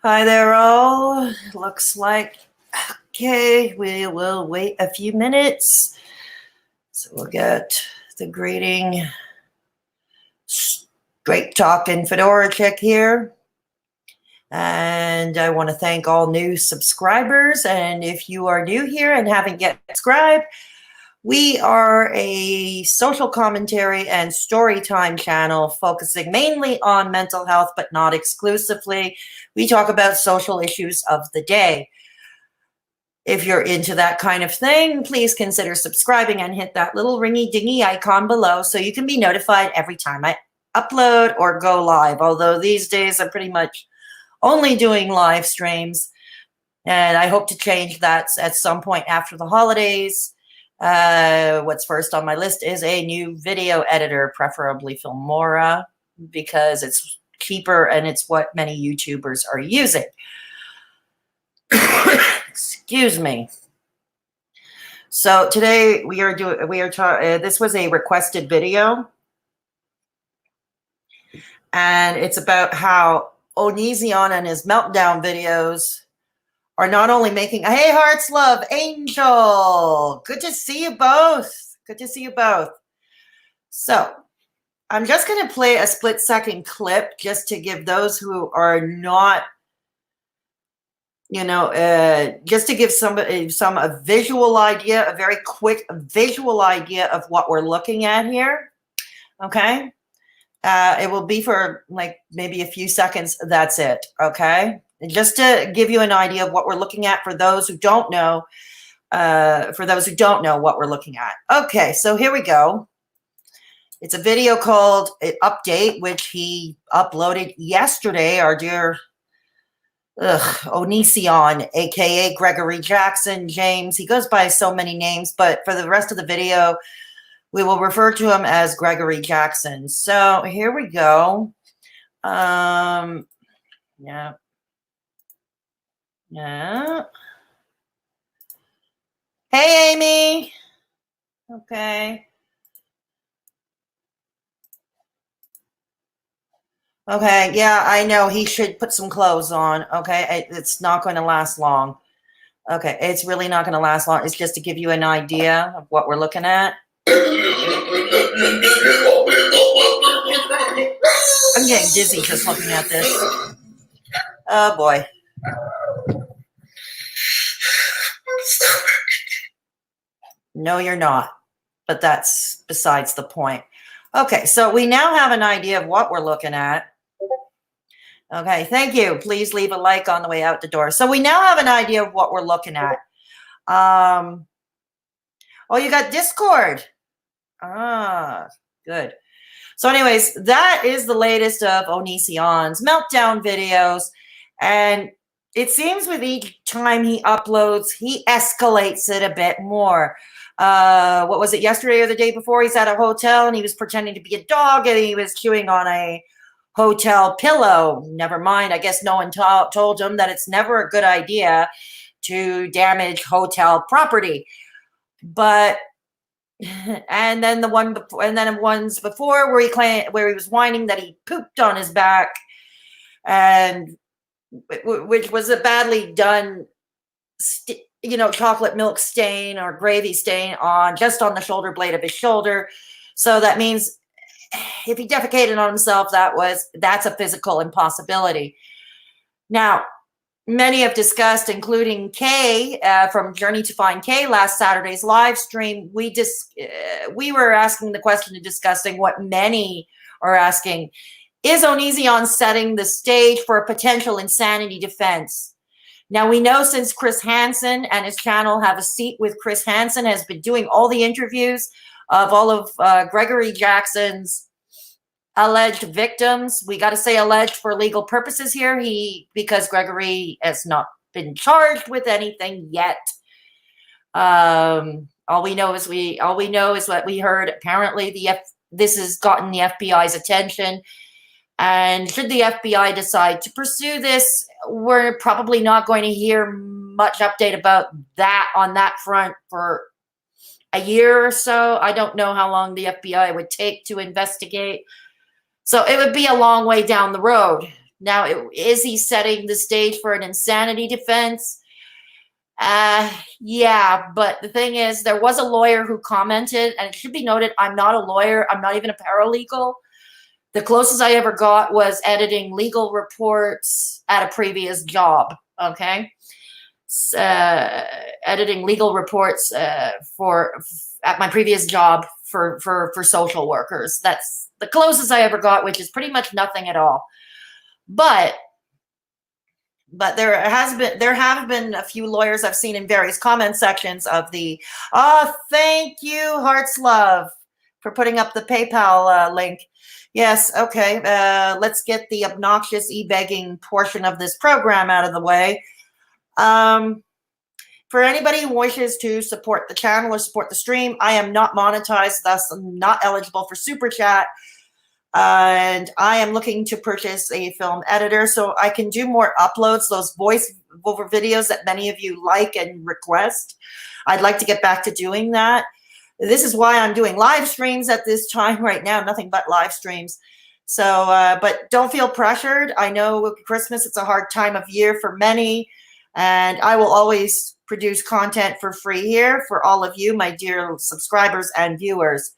Hi there all. Looks like, okay, we will wait a few minutes. So we'll get the greeting. Great talking Fedora Chic here. And I want to thank all new subscribers. And if you are new here and haven't yet subscribed, we are a social commentary and story time channel focusing mainly on mental health, but not exclusively. We talk about social issues of the day. If you're into that kind of thing, please consider subscribing and hit that little ringy-dingy icon below so you can be notified every time I upload or go live. Although these days I'm pretty much only doing live streams, and I hope to change that at some point after the holidays. What's first on my list is a new video editor, preferably Filmora, because it's cheaper and it's what many YouTubers are using. Excuse me. So today this was a requested video, and it's about how Onision and his meltdown videos are not only making, hey, hearts love, Angel, good to see you both. Good to see you both. So I'm just going to play a split-second clip just to give those who are not, just to give somebody a visual idea, a very quick visual idea of what we're looking at here. Okay. It will be for like maybe a few seconds. That's it. Okay. Just to give you an idea of what we're looking at for those who don't know, what we're looking at. Okay, so here we go. It's a video called Update, which he uploaded yesterday, our dear Onision, aka Gregory Jackson, James. He goes by so many names, but for the rest of the video, we will refer to him as Gregory Jackson. So here we go. Yeah. Yeah. Hey, Amy. Okay. Okay. Yeah, I know he should put some clothes on. Okay. It's not going to last long. Okay. It's really not going to last long. It's just to give you an idea of what we're looking at. I'm getting dizzy just looking at this. Oh, boy. No, you're not. But that's besides the point. Okay, so we now have an idea of what we're looking at. Okay, thank you. Please leave a like on the way out the door. So we now have an idea of what we're looking at. Oh, you got Discord. Ah, good. So anyways, that is the latest of Onision's meltdown videos. And it seems with each time he uploads, he escalates it a bit more. What was it, yesterday or the day before? He's at a hotel and he was pretending to be a dog and he was chewing on a hotel pillow. Never mind. I guess no one told him that it's never a good idea to damage hotel property. But and then ones before where he was whining that he pooped on his back, and which was a badly done chocolate milk stain or gravy stain on the shoulder blade of his shoulder. So that means if he defecated on himself, that's a physical impossibility. Now, many have discussed, including Kay from Journey to Find Kay last Saturday's live stream. We were asking the question and discussing what many are asking: is Onision setting the stage for a potential insanity defense? Now, we know since Chris Hansen and his channel Have a Seat with Chris Hansen has been doing all the interviews of all of Gregory Jackson's alleged victims. We got to say alleged for legal purposes here, because Gregory has not been charged with anything yet. All we know is what we heard. Apparently, this has gotten the FBI's attention. And should the FBI decide to pursue this, we're probably not going to hear much update about that on that front for a year or so. I don't know how long the FBI would take to investigate. So it would be a long way down the road. Now, is he setting the stage for an insanity defense? Yeah, but the thing is, there was a lawyer who commented, and it should be noted, I'm not a lawyer. I'm not even a paralegal. The closest I ever got was editing legal reports at a previous job. Okay. Editing legal reports at my previous job for social workers. That's the closest I ever got, which is pretty much nothing at all. But there have been a few lawyers I've seen in various comment sections of the thank you, Hearts Love, for putting up the PayPal link. Yes, okay. Let's get the obnoxious e-begging portion of this program out of the way. For anybody who wishes to support the channel or support the stream, I am not monetized, thus I'm not eligible for Super Chat. And I am looking to purchase a film editor so I can do more uploads, those voice over videos that many of you like and request. I'd like to get back to doing that. This is why I'm doing live streams at this time right now, nothing but live streams. So, but don't feel pressured. I know Christmas, it's a hard time of year for many, and I will always produce content for free here for all of you, my dear subscribers and viewers.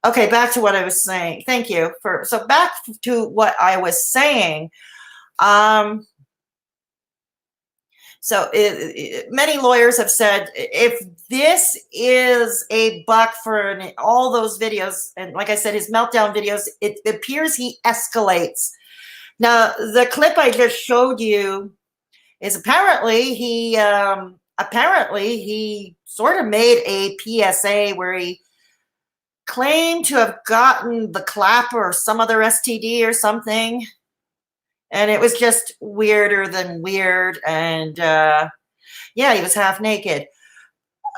Okay, back to what I was saying. Thank you. So back to what I was saying. Many lawyers have said, if this is a buck for all those videos, and like I said, his meltdown videos, it appears he escalates. Now, the clip I just showed you is apparently he sort of made a PSA where he claimed to have gotten the clapper or some other STD or something. And it was just weirder than weird. And yeah, he was half naked.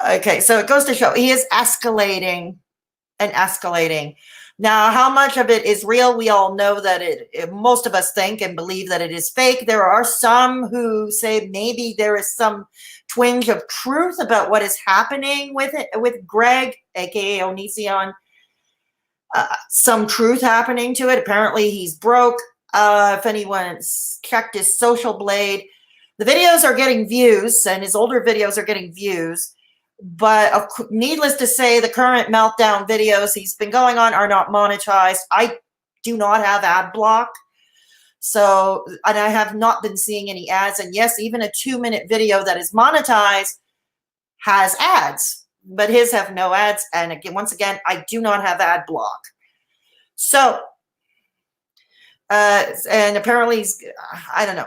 Okay, so it goes to show he is escalating and escalating. Now, how much of it is real? We all know that most of us think and believe that it is fake. There are some who say maybe there is some twinge of truth about what is happening with Greg, aka Onision. Some truth happening to it. Apparently, he's broke. If anyone's checked his social blade, the videos are getting views, and his older videos are getting views. But needless to say, the current meltdown videos he's been going on are not monetized. I do not have ad block. So, and I have not been seeing any ads. And yes, even a 2-minute video that is monetized has ads, but his have no ads. And again, once again, I do not have ad block. So, and apparently he's, I don't know,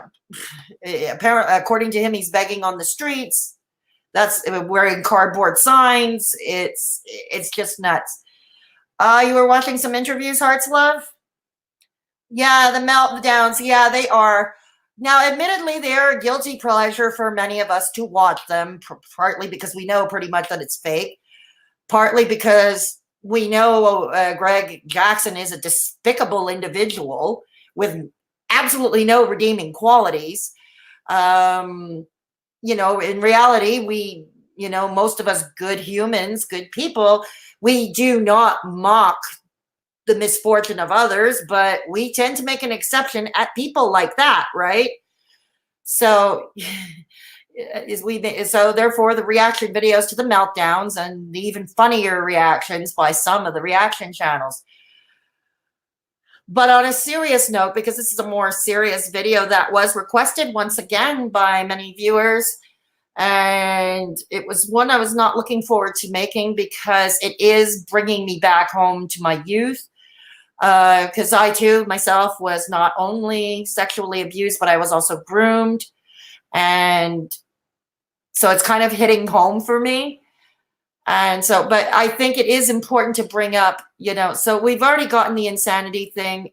apparently, according to him, he's begging on the streets. That's wearing cardboard signs. It's just nuts. You were watching some interviews, Hearts Love? Yeah, the meltdowns. Yeah, they are. Now, admittedly, they are a guilty pleasure for many of us to watch them, partly because we know pretty much that it's fake, partly because we know Greg Jackson is a despicable individual with absolutely no redeeming qualities. You know, in reality, most of us good humans, good people, we do not mock the misfortune of others, but we tend to make an exception at people like that, right? So, therefore, the reaction videos to the meltdowns and the even funnier reactions by some of the reaction channels. But on a serious note, because this is a more serious video that was requested once again by many viewers, and it was one I was not looking forward to making because it is bringing me back home to my youth. Because I too, myself, was not only sexually abused, but I was also groomed. And so it's kind of hitting home for me. And so, but I think it is important to bring up, so we've already gotten the insanity thing.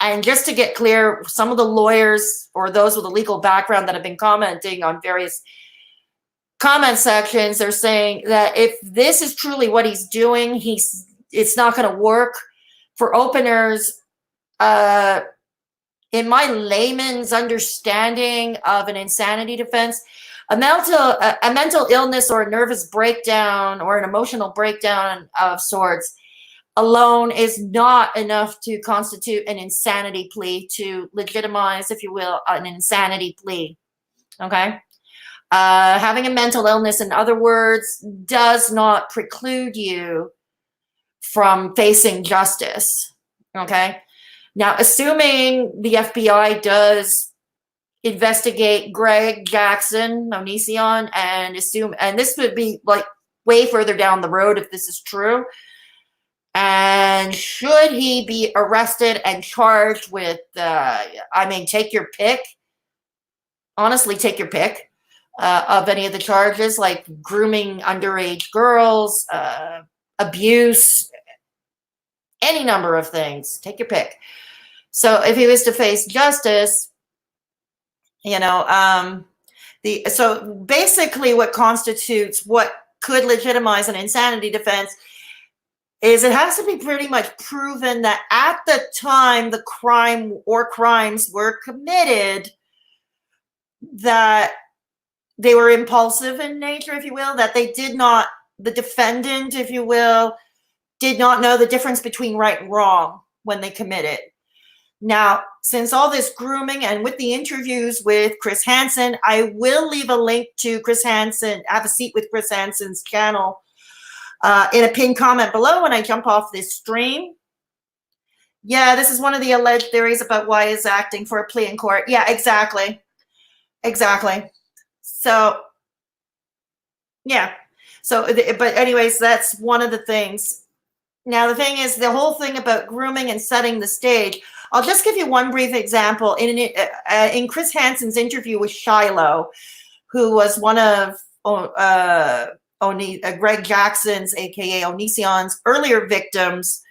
And just to get clear, some of the lawyers or those with a legal background that have been commenting on various comment sections, they're saying that if this is truly what he's doing, it's not going to work. For openers, in my layman's understanding of an insanity defense, a mental illness or a nervous breakdown or an emotional breakdown of sorts alone is not enough to constitute an insanity plea, to legitimize, if you will, an insanity plea. Okay? Having a mental illness, in other words, does not preclude you from facing justice. Okay? Now, assuming the FBI does investigate Greg Jackson, Onision, and this would be like way further down the road if this is true. And should he be arrested and charged with, take your pick. Honestly, take your pick of any of the charges, like grooming underage girls, abuse, any number of things. Take your pick. So if he was to face justice, so basically what constitutes, what could legitimize an insanity defense is it has to be pretty much proven that at the time the crime or crimes were committed, that they were impulsive in nature, if you will, that they did not, the defendant, if you will, did not know the difference between right and wrong when they committed. Now, since all this grooming and with the interviews with Chris Hansen, I will leave a link to Chris Hansen, Have a Seat with Chris Hansen's channel in a pinned comment below when I jump off this stream. Yeah, this is one of the alleged theories about why he's acting for a plea in court. Yeah, exactly. Exactly. So, yeah. So, but anyways, that's one of the things. Now, the thing is, the whole thing about grooming and setting the stage, I'll just give you one brief example. In Chris Hansen's interview with Shiloh, who was one of Greg Jackson's, aka Onision's, earlier victims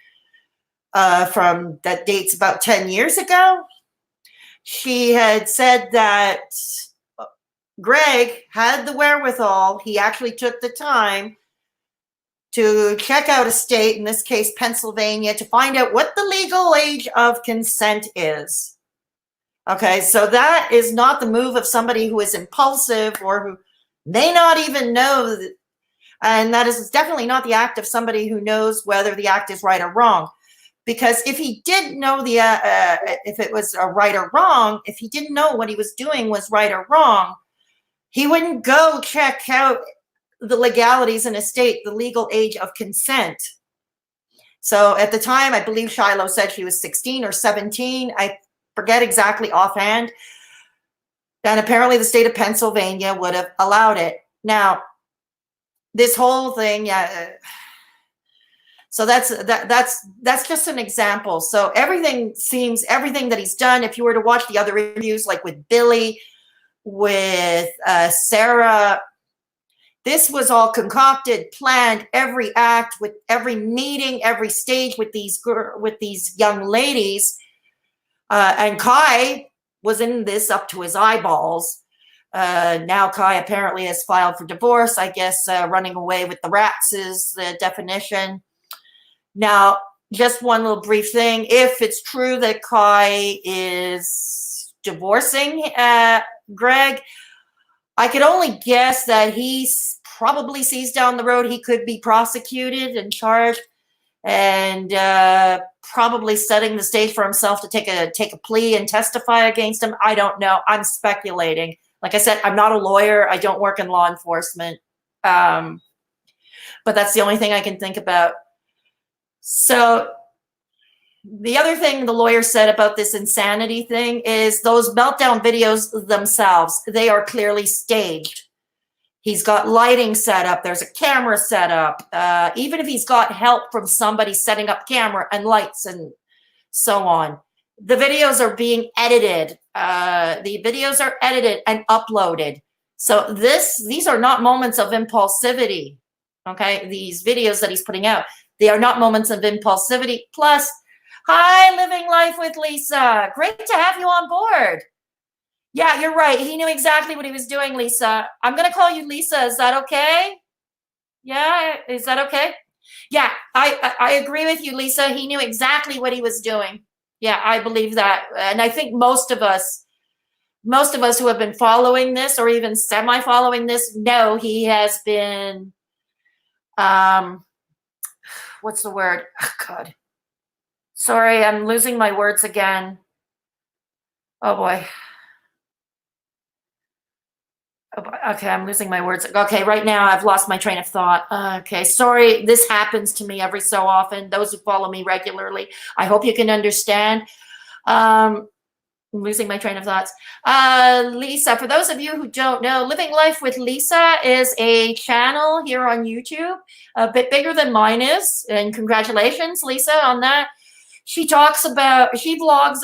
from that dates about 10 years ago, she had said that Greg had the wherewithal. He actually took the time to check out a state, in this case, Pennsylvania, to find out what the legal age of consent is. Okay, so that is not the move of somebody who is impulsive or who may not even know, and that is definitely not the act of somebody who knows whether the act is right or wrong. Because if he didn't know if it was a right or wrong, if he didn't know what he was doing was right or wrong, he wouldn't go check out the legalities in a state, the legal age of consent. So at the time, I believe Shiloh said she was 16 or 17. I forget exactly offhand. And apparently the state of Pennsylvania would have allowed it. Now, this whole thing, yeah. So that's just an example. So everything that he's done, if you were to watch the other interviews, like with Billy, with Sarah, this was all concocted, planned, every act, with every meeting, every stage with these young ladies. And Kai was in this up to his eyeballs. Now Kai apparently has filed for divorce. I guess running away with the rats is the definition. Now, just one little brief thing. If it's true that Kai is divorcing Greg, I could only guess that he probably sees down the road he could be prosecuted and charged, and probably setting the stage for himself to take a plea and testify against him. I don't know. I'm speculating. Like I said, I'm not a lawyer. I don't work in law enforcement. But that's the only thing I can think about. So the other thing the lawyer said about this insanity thing is those meltdown videos themselves, they are clearly staged. He's got lighting set up. There's a camera set up. Even if he's got help from somebody setting up camera and lights and so on, the videos are being edited. The videos are edited and uploaded. So these are not moments of impulsivity. Okay, these videos that he's putting out, they are not moments of impulsivity. Plus, hi, Living Life with Lisa. Great to have you on board. Yeah, you're right. He knew exactly what he was doing, Lisa. I'm going to call you Lisa. Is that okay? Yeah, is that okay? Yeah, I agree with you, Lisa. He knew exactly what he was doing. Yeah, I believe that. And I think most of us who have been following this or even semi-following this know he has been what's the word? Oh, God. Sorry, I'm losing my words again. Oh boy. Okay, I'm losing my words. Okay, right now I've lost my train of thought. Okay, sorry. This happens to me every so often. Those who follow me regularly, I hope you can understand. I'm losing my train of thoughts. Lisa, for those of you who don't know, Living Life with Lisa is a channel here on YouTube, a bit bigger than mine is. And congratulations, Lisa, on that. She vlogs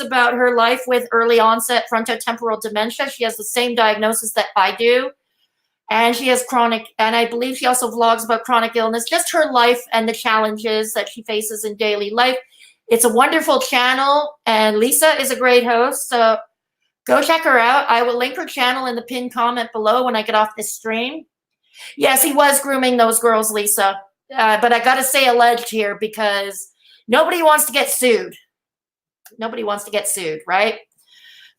about her life with early onset frontotemporal dementia. She has the same diagnosis that I do. And she has chronic, and I believe she also vlogs about chronic illness, just her life and the challenges that she faces in daily life. It's a wonderful channel, and Lisa is a great host. So go check her out. I will link her channel in the pinned comment below when I get off this stream. Yes, he was grooming those girls, Lisa. But I got to say alleged here because nobody wants to get sued. Nobody wants to get sued, right?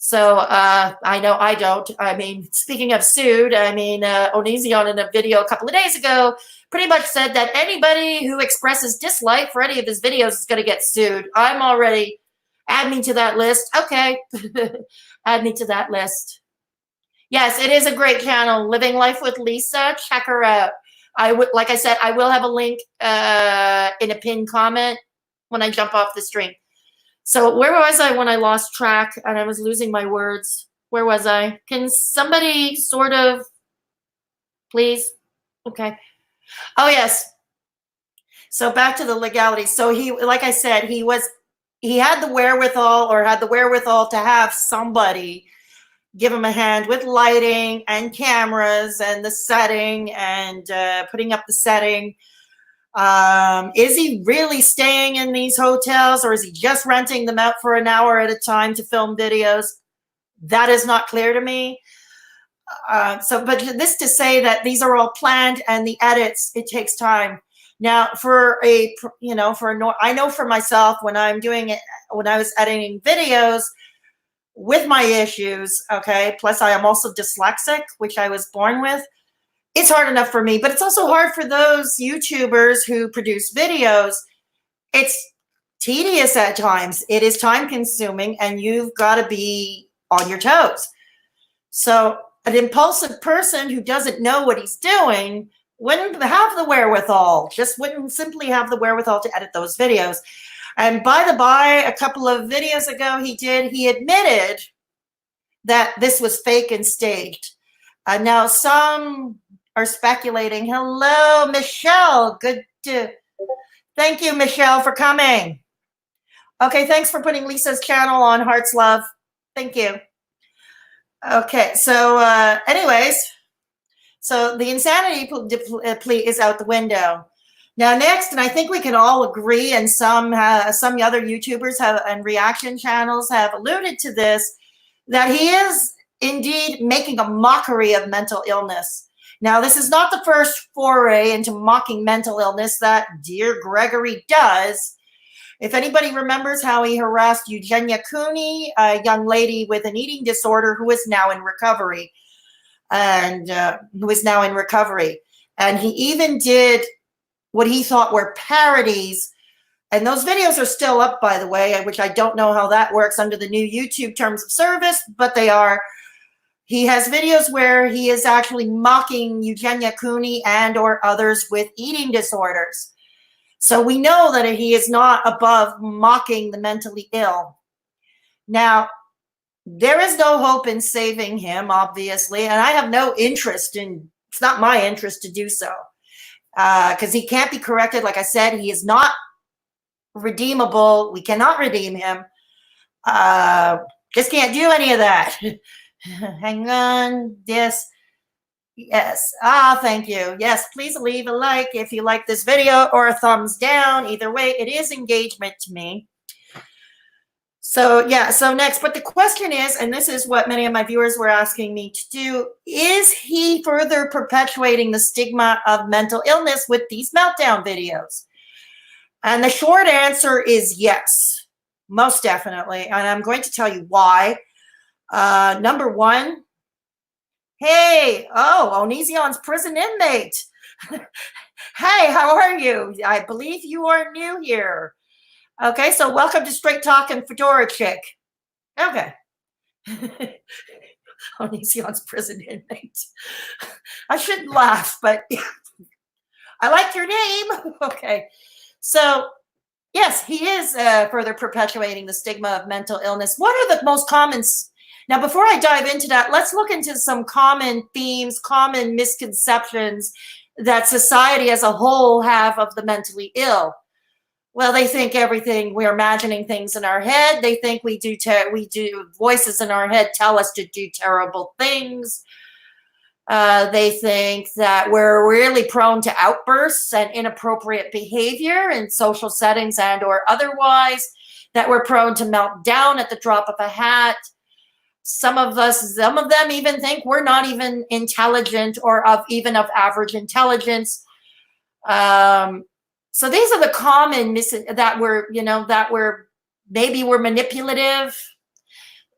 So I know I don't. I mean, speaking of sued, I mean, Onision in a video a couple of days ago pretty much said that anybody who expresses dislike for any of his videos is going to get sued. I'm already, add me to that list. Okay, add me to that list. Yes, it is a great channel, Living Life with Lisa. Check her out. Like I said, I will have a link in a pinned comment when I jump off the stream. So where was I when I lost track and I was losing my words? Where was I? Can somebody sort of, please? Okay. Oh, yes. So back to the legality. So he, like I said, he had the wherewithal to have somebody give him a hand with lighting and cameras and the setting and putting up the setting. Is he really staying in these hotels, or is he just renting them out for an hour at a time to film videos? That is not clear to me. But this to say that these are all planned, and the edits, it takes time. Now, I know for myself when I'm doing it, when I was editing videos with my issues, okay, plus I am also dyslexic, which I was born with. It's hard enough for me, but it's also hard for those YouTubers who produce videos. It's tedious at times. It is time consuming, and you've got to be on your toes. So an impulsive person who doesn't know what he's doing wouldn't have the wherewithal, just wouldn't simply have the wherewithal to edit those videos. And by the by, a couple of videos ago, he admitted that this was fake and staged. Now some are speculating. Hello, Michelle. Thank you, Michelle, for coming. Okay, thanks for putting Lisa's channel on Hearts Love. Thank you. Okay, so anyways, so the insanity plea is out the window. Now next, and I think we can all agree, and some other YouTubers and reaction channels have alluded to this, that he is indeed making a mockery of mental illness. Now, this is not the first foray into mocking mental illness that dear Gregory does. If anybody remembers how he harassed Eugenia Cooney, a young lady with an eating disorder who is now in recovery, and he even did what he thought were parodies. And those videos are still up, by the way, which I don't know how that works under the new YouTube terms of service, but they are. He has videos where he is actually mocking Eugenia Cooney and or others with eating disorders. So we know that he is not above mocking the mentally ill. Now, there is no hope in saving him, obviously, and I have no interest in, it's not my interest to do so, because he can't be corrected. Like I said, he is not redeemable. We cannot redeem him. Just can't do any of that. Hang on. Yes. Thank you. Yes, please leave a like if you like this video, or a thumbs down. Either way, it is engagement to me. So yeah, so next, but the question is, and this is what many of my viewers were asking me to do, is he further perpetuating the stigma of mental illness with these meltdown videos? And the short answer is yes, most definitely. And I'm going to tell you why. Number one, hey, Onision's prison inmate. Hey, how are you? I believe you are new here. Okay, so welcome to Straight Talkin' Fedora Chic. Okay. Onision's prison inmate. I shouldn't laugh, but I like your name. Okay. So, yes, he is further perpetuating the stigma of mental illness. What are the most common? Now, before I dive into that, let's look into some common themes, common misconceptions that society as a whole have of the mentally ill. Well, they think everything, we're imagining things in our head. They think we do voices in our head tell us to do terrible things. They think that we're really prone to outbursts and inappropriate behavior in social settings and or otherwise, that we're prone to melt down at the drop of a hat. Some of them even think we're not even intelligent or of average intelligence. So these are the common that maybe we're manipulative.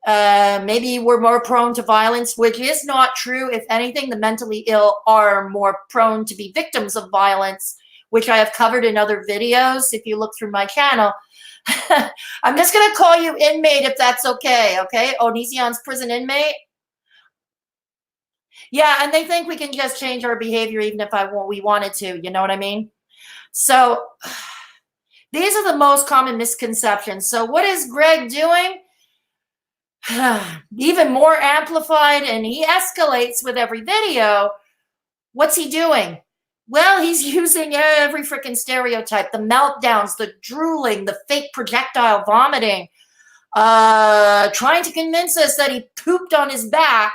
Maybe we're more prone to violence, which is not true. If anything, the mentally ill are more prone to be victims of violence, which I have covered in other videos. If you look through my channel, I'm just going to call you inmate if that's okay. Okay. Onision's prison inmate. Yeah. And they think we can just change our behavior even if we wanted to, you know what I mean? So these are the most common misconceptions. So what is Greg doing? Even more amplified, and he escalates with every video. What's he doing? Well, he's using every freaking stereotype, the meltdowns, the drooling, the fake projectile vomiting, trying to convince us that he pooped on his back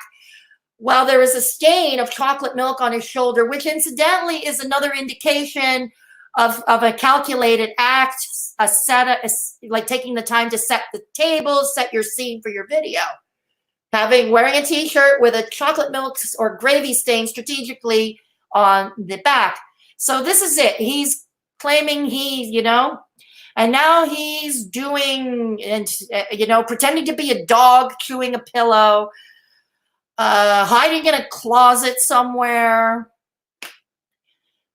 while there is a stain of chocolate milk on his shoulder, which incidentally is another indication of a calculated act, like taking the time to set the table, set your scene for your video. Wearing a t-shirt with a chocolate milk or gravy stain strategically on the back. So this is it. He's claiming and now he's doing, pretending to be a dog chewing a pillow, hiding in a closet somewhere.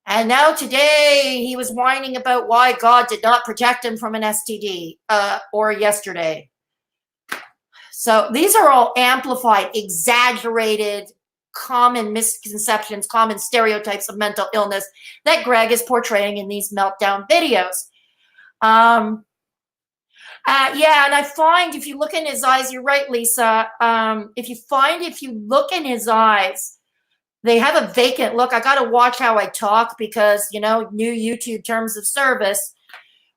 And now today he was whining about why God did not protect him from an STD, or yesterday. So these are all amplified, exaggerated, common misconceptions, common stereotypes of mental illness that Greg is portraying in these meltdown videos. Yeah, and I find if you look in his eyes, you're right, Lisa. If you look in his eyes, they have a vacant look. I got to watch how I talk because, new YouTube terms of service.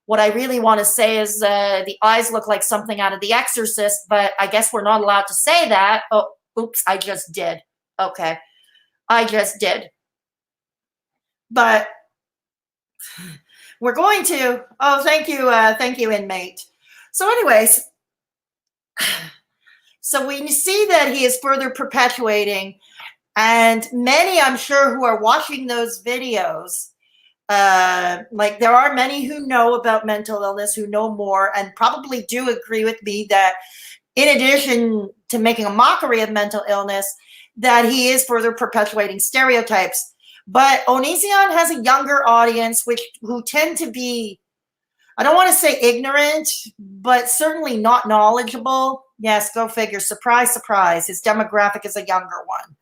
What I really want to say is the eyes look like something out of The Exorcist, but I guess we're not allowed to say that. Oh, oops, I just did. Okay, I just did. But we're going to, thank you, inmate. So anyways, so we see that he is further perpetuating. And many, I'm sure, who are watching those videos, like there are many who know about mental illness, who know more, and probably do agree with me that in addition to making a mockery of mental illness, that he is further perpetuating stereotypes. But Onision has a younger audience, who tend to be, I don't want to say ignorant, but certainly not knowledgeable. Yes, go figure. Surprise, surprise. His demographic is a younger one.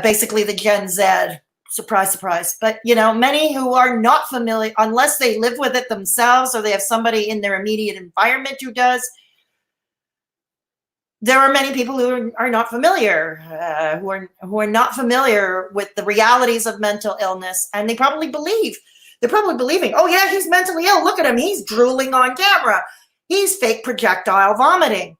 Basically the Gen Z, surprise, surprise. But, many who are not familiar, unless they live with it themselves or they have somebody in their immediate environment who does, there are many people who are not familiar, who are not familiar with the realities of mental illness, and they're probably believing, oh yeah, he's mentally ill. Look at him. He's drooling on camera. He's fake projectile vomiting.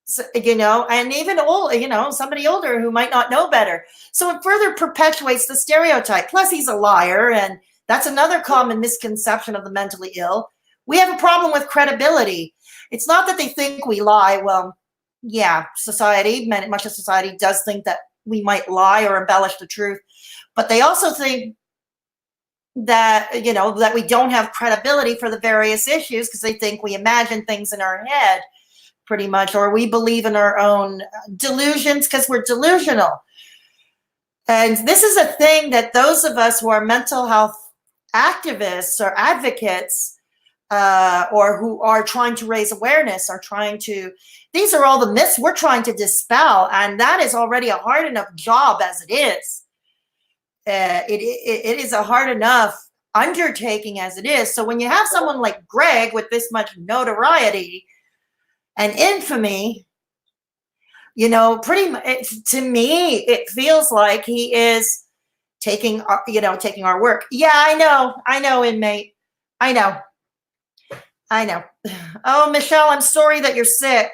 So, and even old, somebody older who might not know better. So it further perpetuates the stereotype. Plus, he's a liar, and that's another common misconception of the mentally ill. We have a problem with credibility. It's not that they think we lie. Well, yeah, much of society does think that we might lie or embellish the truth, but they also think that, that we don't have credibility for the various issues because they think we imagine things in our head. Pretty much, or we believe in our own delusions because we're delusional. And this is a thing that those of us who are mental health activists or advocates, or who are trying to raise awareness, are trying to, these are all the myths we're trying to dispel. And that is already a hard enough job as it is. It is a hard enough undertaking as it is. So when you have someone like Greg with this much notoriety and infamy, you know, to me, it feels like he is taking our work. Yeah, I know, inmate. I know. Oh, Michelle, I'm sorry that you're sick.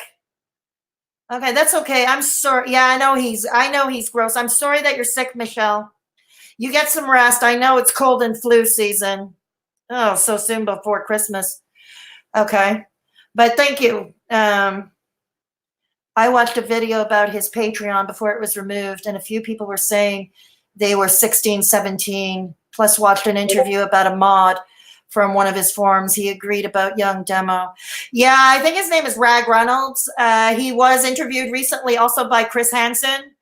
Okay, that's okay. I'm sorry. Yeah, I know he's gross. I'm sorry that you're sick, Michelle. You get some rest. I know it's cold and flu season. Oh, so soon before Christmas. Okay. But thank you. I watched a video about his Patreon before it was removed, and a few people were saying they were 16, 17, plus watched an interview about a mod from one of his forums. He agreed about young demo. Yeah, I think his name is Rag Reynolds. He was interviewed recently also by Chris Hansen.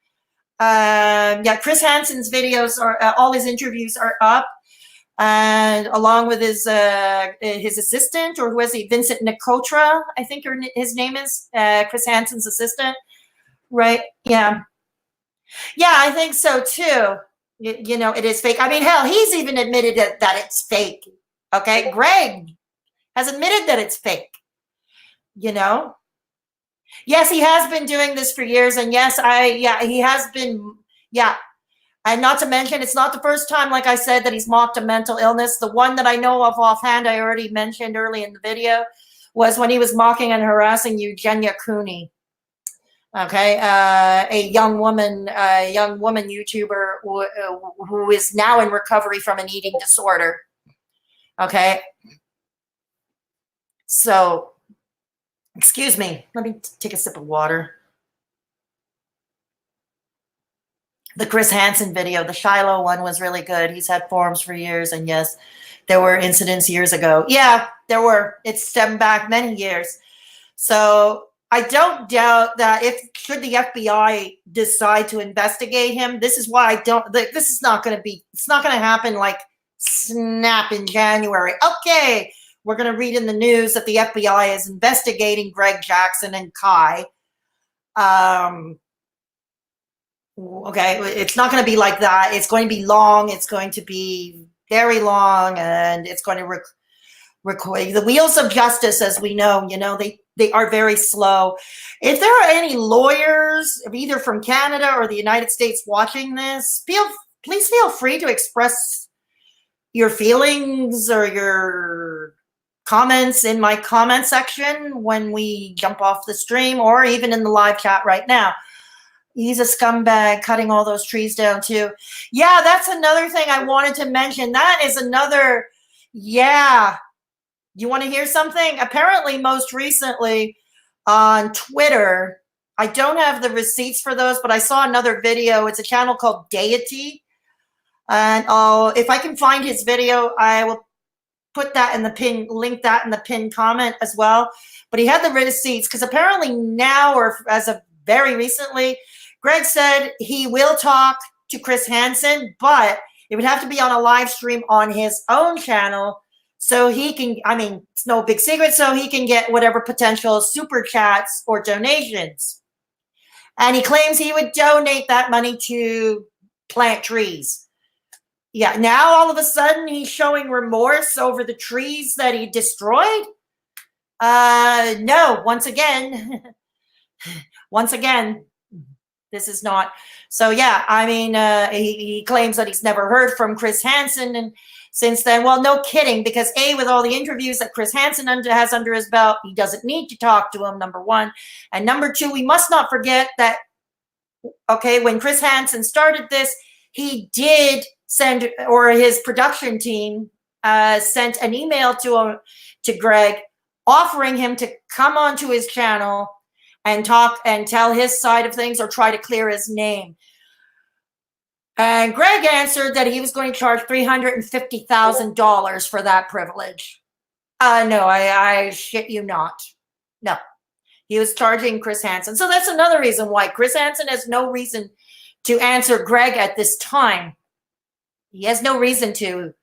Yeah, Chris Hansen's videos are, all his interviews are up. And along with his assistant, or who is he, Vincent Nicotra, I think his name is, Chris Hansen's assistant, right? Yeah, I think so too. You know, it is fake. I mean, hell, he's even admitted that it's fake. Okay, Greg has admitted that it's fake. You know, yes, he has been doing this for years, and yes, he has been, yeah. And not to mention, it's not the first time, like I said, that he's mocked a mental illness. The one that I know of offhand, I already mentioned early in the video, was when he was mocking and harassing Eugenia Cooney. Okay, a young woman YouTuber who is now in recovery from an eating disorder. Okay, so, excuse me, let me take a sip of water. The Chris Hansen video, the Shiloh one, was really good. He's had forums for years, and yes, there were incidents years ago. Yeah, there were. It stemmed back many years. So I don't doubt that should the FBI decide to investigate him, this is why this is not going to be, it's not going to happen like snap in January. Okay, we're going to read in the news that the FBI is investigating Greg Jackson and Kai. Okay, it's not going to be like that. It's going to be long. It's going to be very long, and it's going to require the wheels of justice, as we know. You know, they are very slow. If there are any lawyers, either from Canada or the United States, watching this, please feel free to express your feelings or your comments in my comment section when we jump off the stream, or even in the live chat right now. He's a scumbag, cutting all those trees down too. Yeah, that's another thing I wanted to mention. That is another, yeah. You want to hear something? Apparently, most recently on Twitter, I don't have the receipts for those, but I saw another video. It's a channel called Deity. And if I can find his video, I will put that in the pin, link that in the pinned comment as well. But he had the receipts, because apparently now, or as of very recently, Greg said he will talk to Chris Hansen, but it would have to be on a live stream on his own channel, so he can, I mean, it's no big secret, so he can get whatever potential super chats or donations. And he claims he would donate that money to plant trees. Yeah, now all of a sudden he's showing remorse over the trees that he destroyed? No, once again, this is not. So yeah, I mean, he claims that he's never heard from Chris Hansen, and since then, well, no kidding, because with all the interviews that Chris Hansen has under his belt, he doesn't need to talk to him, number one. And number two, we must not forget that, okay, when Chris Hansen started this, he did send, or his production team sent an email to Greg, offering him to come onto his channel and talk and tell his side of things, or try to clear his name. And Greg answered that he was going to charge $350,000 for that privilege. No, I shit you not. No, he was charging Chris Hansen. So that's another reason why Chris Hansen has no reason to answer Greg at this time. He has no reason to.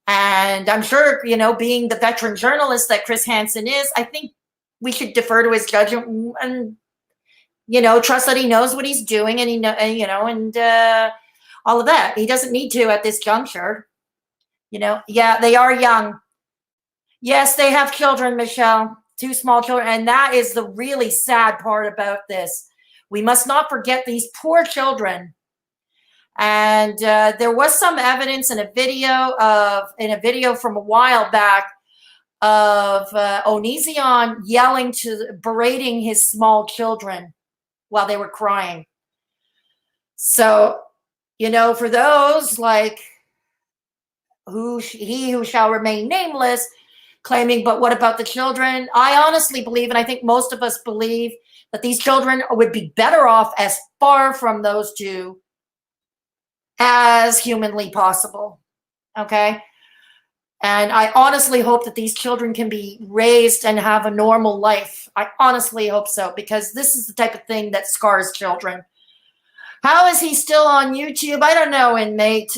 And I'm sure, you know, being the veteran journalist that Chris Hansen is, I think we should defer to his judgment and, you know, trust that he knows what he's doing, and all of that. He doesn't need to at this juncture. You know, yeah, they are young. Yes, they have children, Michelle, 2 small children. And that is the really sad part about this. We must not forget these poor children. And there was some evidence in a video from a while back of Onision berating his small children while they were crying. So, you know, for those like he who shall remain nameless, claiming, but what about the children? I honestly believe, and I think most of us believe, that these children would be better off as far from those two as humanly possible. Okay? And I honestly hope that these children can be raised and have a normal life. I honestly hope so, because this is the type of thing that scars children. How is he still on YouTube? I don't know, inmate.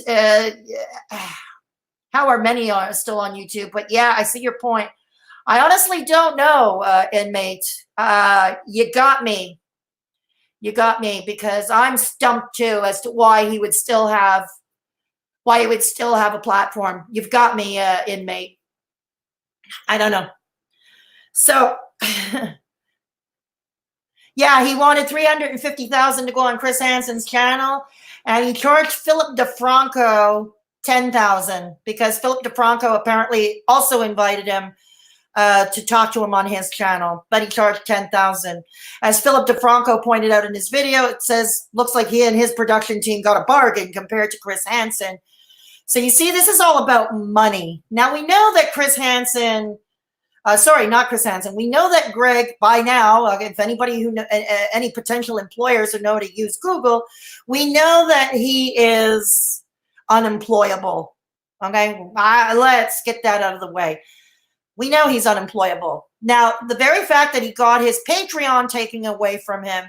How are many still on YouTube? But yeah, I see your point. I honestly don't know, inmate. You got me. You got me, because I'm stumped too as to why he would still have a platform. You've got me, inmate. I don't know. So yeah, he wanted $350,000 to go on Chris Hansen's channel, and he charged Philip DeFranco $10,000 because Philip DeFranco apparently also invited him to talk to him on his channel, but he charged $10,000. As Philip DeFranco pointed out in his video, it says, looks like he and his production team got a bargain compared to Chris Hansen. So you see, this is all about money. Now we know that Chris Hansen, sorry, not Chris Hansen. We know that Greg, by now, if anybody who any potential employers who know how to use Google, we know that he is unemployable. Okay, let's get that out of the way. We know he's unemployable. Now, the very fact that he got his Patreon taken away from him,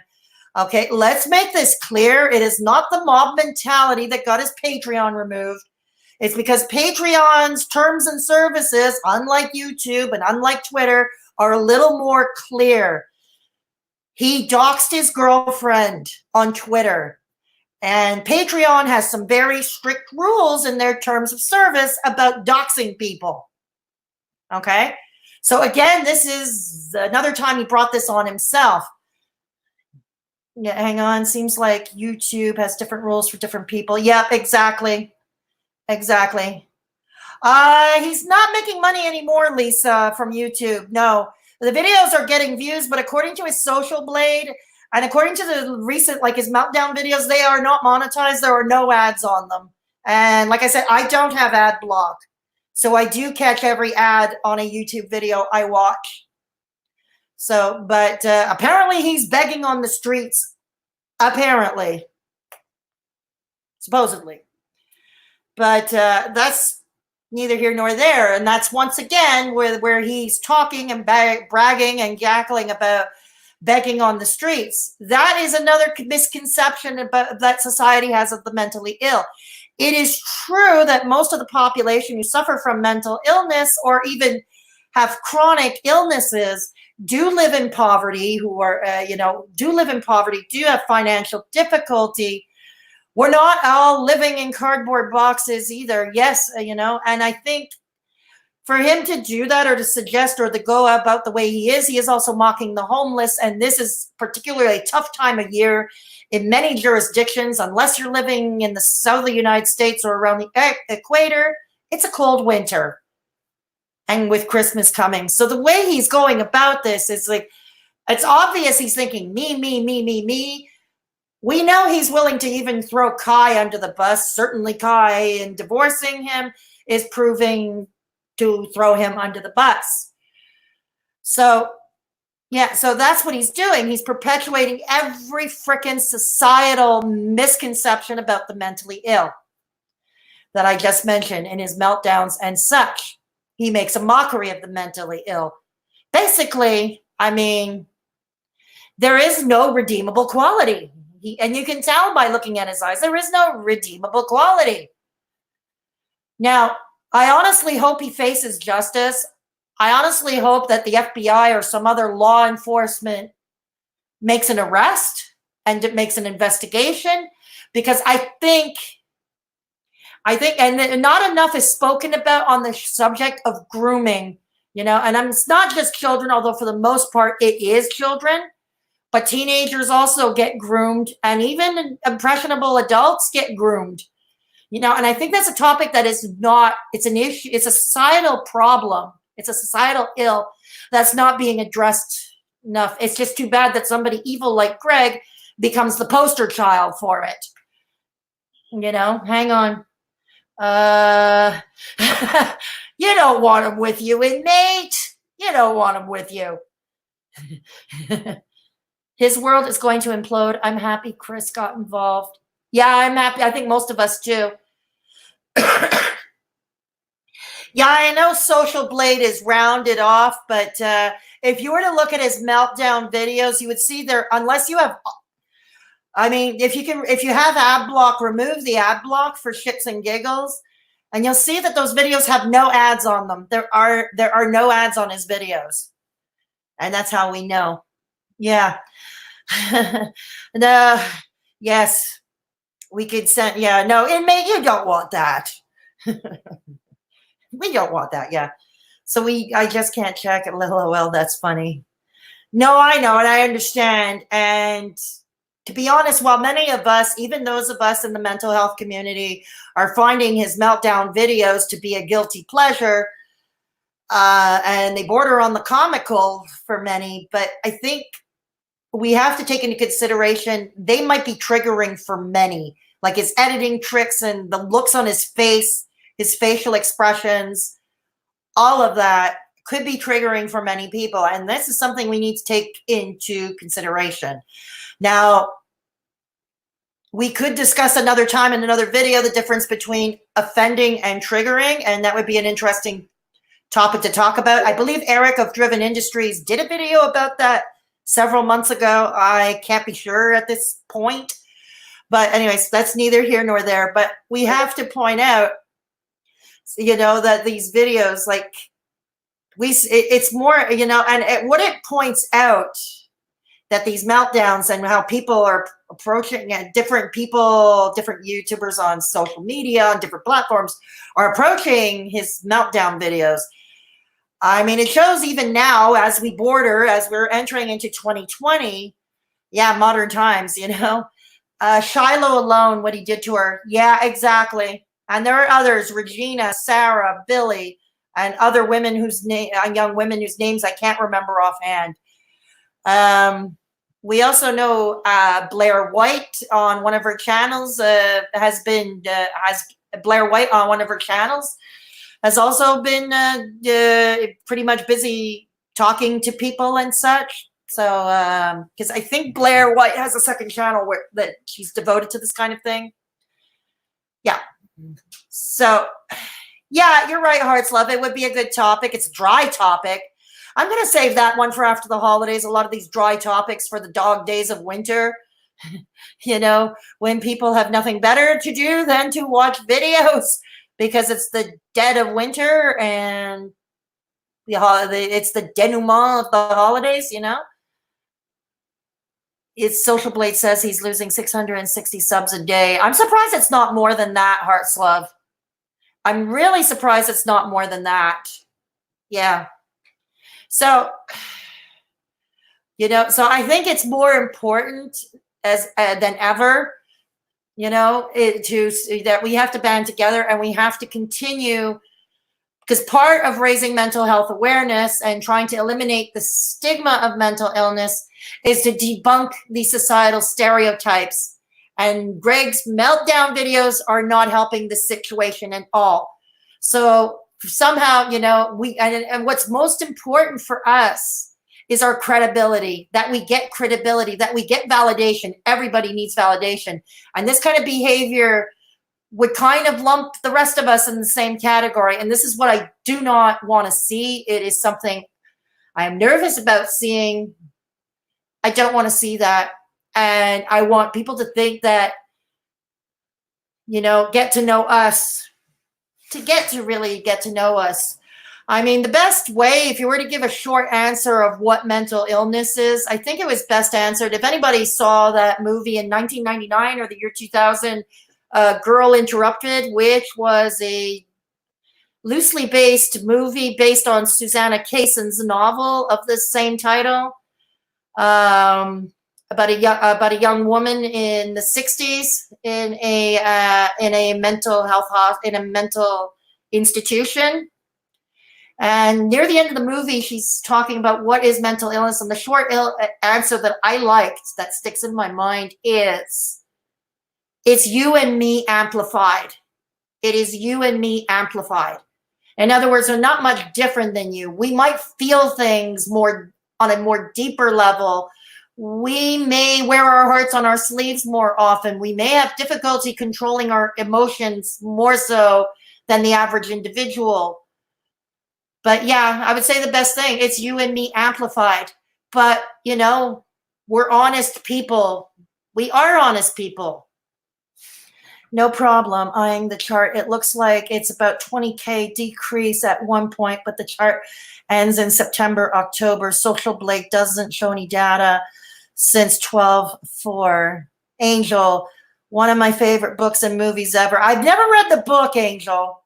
okay, let's make this clear. It is not the mob mentality that got his Patreon removed. It's because Patreon's terms and services, unlike YouTube and unlike Twitter, are a little more clear. He doxed his girlfriend on Twitter. And Patreon has some very strict rules in their terms of service about doxing people. Okay? So again, this is another time he brought this on himself. Yeah, hang on. Seems like YouTube has different rules for different people. Yep, exactly. Exactly. He's not making money anymore, Lisa, from YouTube. No. The videos are getting views, but according to his Social Blade and according to the recent, like his Meltdown videos, they are not monetized. There are no ads on them. And like I said, I don't have ad block. So I do catch every ad on a YouTube video I watch. So, but apparently he's begging on the streets. Apparently. Supposedly. But that's neither here nor there. And that's once again where he's talking and bragging and cackling about begging on the streets. That is another misconception about that society has of the mentally ill. It is true that most of the population who suffer from mental illness or even have chronic illnesses do live in poverty, who are, do live in poverty, do have financial difficulty. We're not all living in cardboard boxes either. Yes, and I think for him to do that or to suggest or to go about the way he is also mocking the homeless. And this is particularly a tough time of year in many jurisdictions. Unless you're living in the south of the United States or around the equator, it's a cold winter. And with Christmas coming. So the way he's going about this is like, it's obvious he's thinking me, me, me, me, me. We know he's willing to even throw Kai under the bus. Certainly Kai, in divorcing him, is proving to throw him under the bus. So, yeah, so that's what he's doing. He's perpetuating every frickin' societal misconception about the mentally ill that I just mentioned in his meltdowns and such. He makes a mockery of the mentally ill. Basically, I mean, there is no redeemable quality. And you can tell by looking at his eyes, there is no redeemable quality. Now, I honestly hope he faces justice. I honestly hope that the FBI or some other law enforcement makes an arrest and it makes an investigation, because I think, and not enough is spoken about on the subject of grooming, and it's not just children, although for the most part it is children, but teenagers also get groomed, and even impressionable adults get groomed. And I think that's a topic that is not, it's an issue, it's a societal problem. It's a societal ill that's not being addressed enough. It's just too bad that somebody evil like Greg becomes the poster child for it. Hang on. You don't want him with you, inmate. You don't want him with you. His world is going to implode. I'm happy Chris got involved. Yeah, I'm happy. I think most of us do. Yeah, I know Social Blade is rounded off, but if you were to look at his meltdown videos, you would see there, unless you have, if you have ad block, remove the ad block for shits and giggles, and you'll see that those videos have no ads on them. There are no ads on his videos, and that's how we know. Yeah. Yes, we could send. Yeah, no, inmate, you don't want that. We don't want that. Yeah. So I just can't check it. LOL. That's funny. No, I know, and I understand. And to be honest, while many of us, even those of us in the mental health community, are finding his meltdown videos to be a guilty pleasure, and they border on the comical for many, but I think we have to take into consideration they might be triggering for many, like his editing tricks and the looks on his face, his facial expressions, all of that could be triggering for many people. And this is something we need to take into consideration. Now, we could discuss another time in another video the difference between offending and triggering, and that would be an interesting topic to talk about. I believe Eric of Driven Industries did a video about that several months ago. I can't be sure at this point. But anyways, that's neither here nor there. But we have to point out, that these videos, like, it's more, and what it points out, that these meltdowns and how people are approaching different people, different YouTubers on social media, on different platforms, are approaching his meltdown videos. It shows even now as we're entering into 2020, yeah, modern times, Shiloh alone, what he did to her. Yeah, exactly. And there are others, Regina, Sarah, Billy, and other women young women whose names I can't remember offhand. We also know Blair White on one of her channels has Blair White on one of her channels has also been pretty much busy talking to people and such. So, because I think Blair White has a second channel that she's devoted to this kind of thing. Yeah. So, yeah, you're right, Hearts Love. It would be a good topic. It's a dry topic. I'm going to save that one for after the holidays. A lot of these dry topics for the dog days of winter. When people have nothing better to do than to watch videos because it's the dead of winter and it's the denouement of the holidays, It's Social Blade says he's losing 660 subs a day. I'm surprised it's not more than that, Hearts Love. I'm really surprised it's not more than that. Yeah. So, so I think it's more important than ever, that we have to band together and we have to continue, because part of raising mental health awareness and trying to eliminate the stigma of mental illness is to debunk these societal stereotypes. And Greg's meltdown videos are not helping the situation at all. So somehow, and what's most important for us is our credibility, that we get credibility, that we get validation. Everybody needs validation. And this kind of behavior would kind of lump the rest of us in the same category. And this is what I do not want to see. It is something I am nervous about seeing. I don't want to see that. And I want people to think that, get to know us, to really get to know us. I mean, the best way, if you were to give a short answer of what mental illness is, I think it was best answered. If anybody saw that movie in 1999 or the year 2000, Girl Interrupted, which was a loosely based movie based on Susanna Kayson's novel of the same title, about a young woman in the 60s in a mental health in a mental institution. And near the end of the movie, she's talking about what is mental illness. And the short answer that I liked, that sticks in my mind, is it's you and me amplified. It is you and me amplified. In other words, we're not much different than you. We might feel things more on a more deeper level. We may wear our hearts on our sleeves more often. We may have difficulty controlling our emotions more so than the average individual. But yeah, I would say the best thing, it's you and me amplified. But, we're honest people. We are honest people. No problem. Eyeing the chart. It looks like it's about 20K decrease at one point, but the chart ends in September, October. Social Blade doesn't show any data since 12/4. Angel, one of my favorite books and movies ever. I've never read the book, Angel.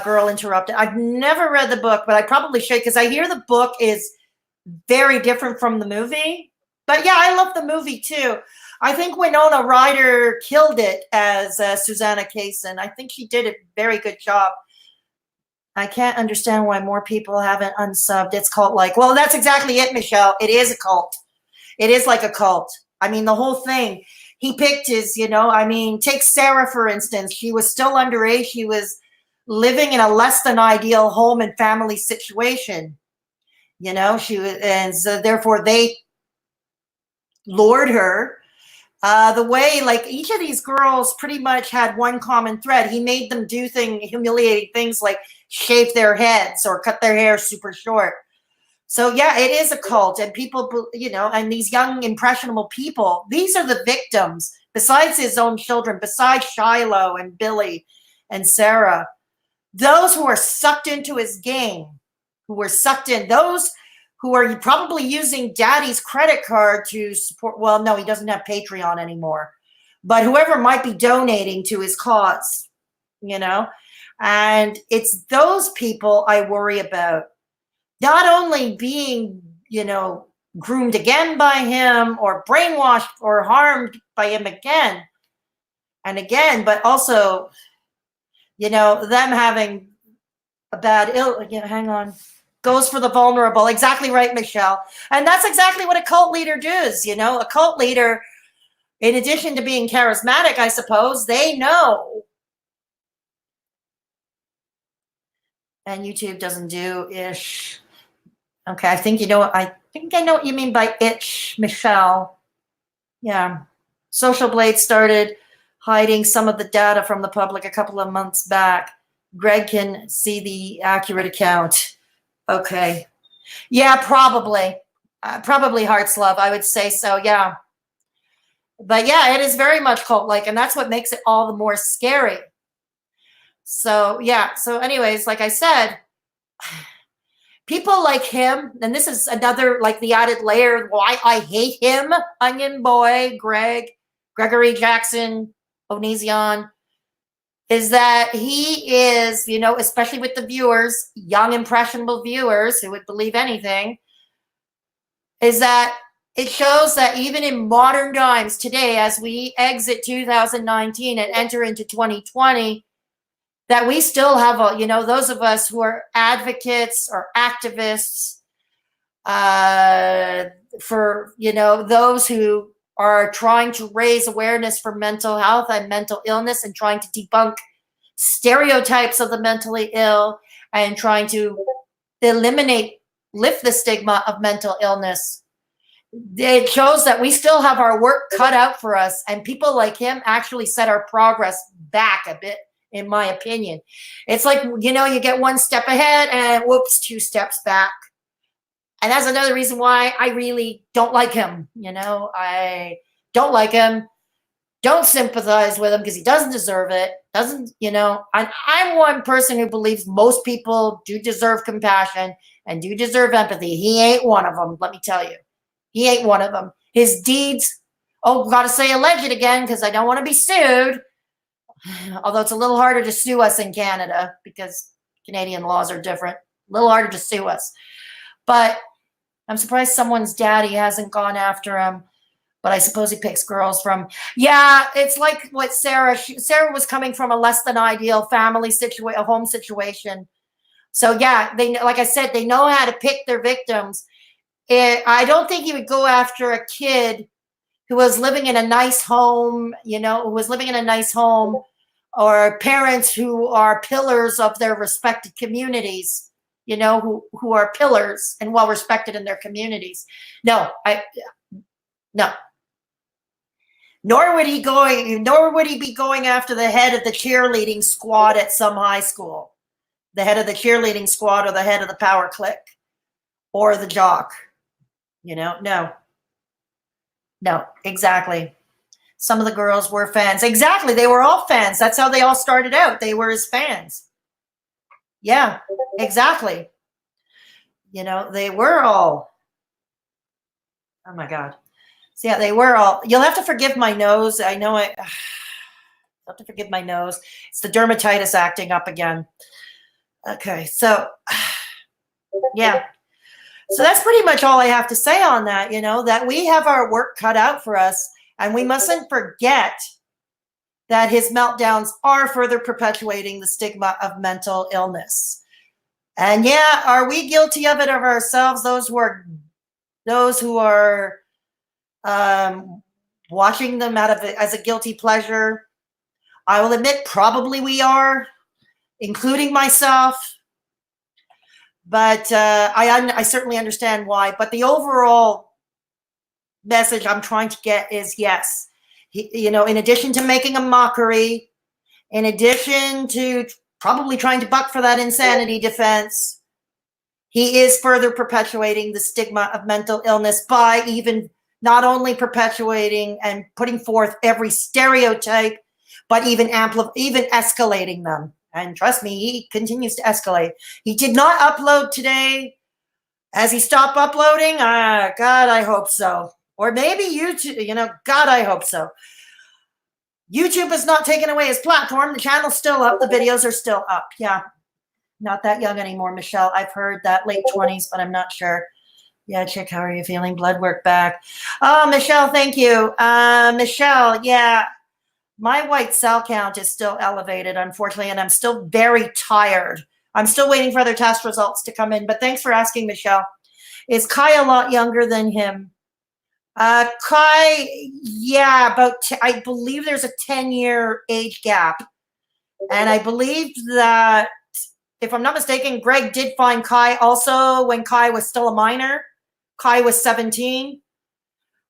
Girl Interrupted. I've never read the book, but I probably should, because I hear the book is very different from the movie. But yeah, I love the movie too. I think Winona Ryder killed it as Susanna Kayson. I think she did a very good job. I can't understand why more people haven't unsubbed. It's cult-like. Well, that's exactly it, Michelle. It is a cult. It is like a cult. I mean, the whole thing. He picked his, take Sarah, for instance. She was still underage. She was living in a less than ideal home and family situation. She was, and so therefore they lured her. The way, like, each of these girls pretty much had one common thread. He made them do humiliating things like shave their heads or cut their hair super short. So yeah, it is a cult, and people, and these young impressionable people, these are the victims, besides his own children, besides Shiloh and Billy and Sarah. Those who are sucked into his game, those who are probably using daddy's credit card to support, well, no, he doesn't have Patreon anymore, but whoever might be donating to his cause, and it's those people I worry about, not only being, groomed again by him or brainwashed or harmed by him again and again, but also, them having a bad hang on. Goes for the vulnerable. Exactly right, Michelle. And that's exactly what a cult leader does. A cult leader, in addition to being charismatic, I suppose, they know. And YouTube doesn't do ish. Okay, I think I know what you mean by itch, Michelle. Yeah. Social Blade started hiding some of the data from the public a couple of months back. Greg can see the accurate account. Okay. Yeah, probably. Probably Heart's Love, I would say so, yeah. But yeah, it is very much cult-like, and that's what makes it all the more scary. So yeah, so anyways, like I said, people like him, and this is another, like, the added layer why I hate him, Onion Boy, Gregory Jackson, Onision, is that he is, especially with the viewers, young, impressionable viewers who would believe anything, is that it shows that even in modern times today, as we exit 2019 and enter into 2020, that we still have, those of us who are advocates or activists for, those who are trying to raise awareness for mental health and mental illness and trying to debunk stereotypes of the mentally ill and trying to lift the stigma of mental illness. It shows that we still have our work cut out for us, and people like him actually set our progress back a bit, in my opinion. It's like, you get one step ahead and whoops, 2 steps back. And that's another reason why I really don't like him. I don't like him, don't sympathize with him because he doesn't deserve it. Doesn't, you know, I'm one person who believes most people do deserve compassion and do deserve empathy. He ain't one of them, let me tell you. He ain't one of them. His deeds, oh, got to say alleged again because I don't want to be sued. Although it's a little harder to sue us in Canada because Canadian laws are different. A little harder to sue us. But I'm surprised someone's daddy hasn't gone after him. But I suppose he picks girls from, yeah, it's like what Sarah was coming from a less than ideal family situation, a home situation. So yeah, they, like I said, they know how to pick their victims. I don't think he would go after a kid who was living in a nice home, you know, who was living in a nice home, or parents who are pillars of their respected communities, you know, who are pillars and well respected in their communities. No. Nor would he be going after the head of the cheerleading squad at some high school, the head of the cheerleading squad or the head of the power clique or the jock. You know, no, exactly. Some of the girls were fans. Exactly. They were all fans. That's how they all started out. They were his fans. Yeah, exactly. You know, they were all, oh my God. So yeah, they were all, you'll have to forgive my nose. I know you'll have to forgive my nose. It's the dermatitis acting up again. Okay, so yeah. So that's pretty much all I have to say on that, you know, that we have our work cut out for us, and we mustn't forget that his meltdowns are further perpetuating the stigma of mental illness. And yeah, are we guilty of it of ourselves? Those who are watching them out of it as a guilty pleasure. I will admit, probably we are, including myself. But I certainly understand why. But the overall message I'm trying to get is yes, you know, in addition to making a mockery, in addition to probably trying to buck for that insanity defense, he is further perpetuating the stigma of mental illness by even not only perpetuating and putting forth every stereotype, but even escalating them. And trust me, he continues to escalate. He did not upload today. Has he stopped uploading? God, I hope so. Or maybe YouTube, you know, God, I hope so. YouTube has not taken away his platform. The channel's still up. The videos are still up. Yeah. Not that young anymore, Michelle. I've heard that late 20s, but I'm not sure. Yeah, Chic, how are you feeling? Blood work back. Oh, Michelle, thank you. Michelle, yeah. My white cell count is still elevated, unfortunately, and I'm still very tired. I'm still waiting for other test results to come in, but thanks for asking, Michelle. Is Kai a lot younger than him? Kai, yeah, I believe there's a 10-year age gap. And I believe that, if I'm not mistaken, Greg did find Kai also when Kai was still a minor. Kai was 17.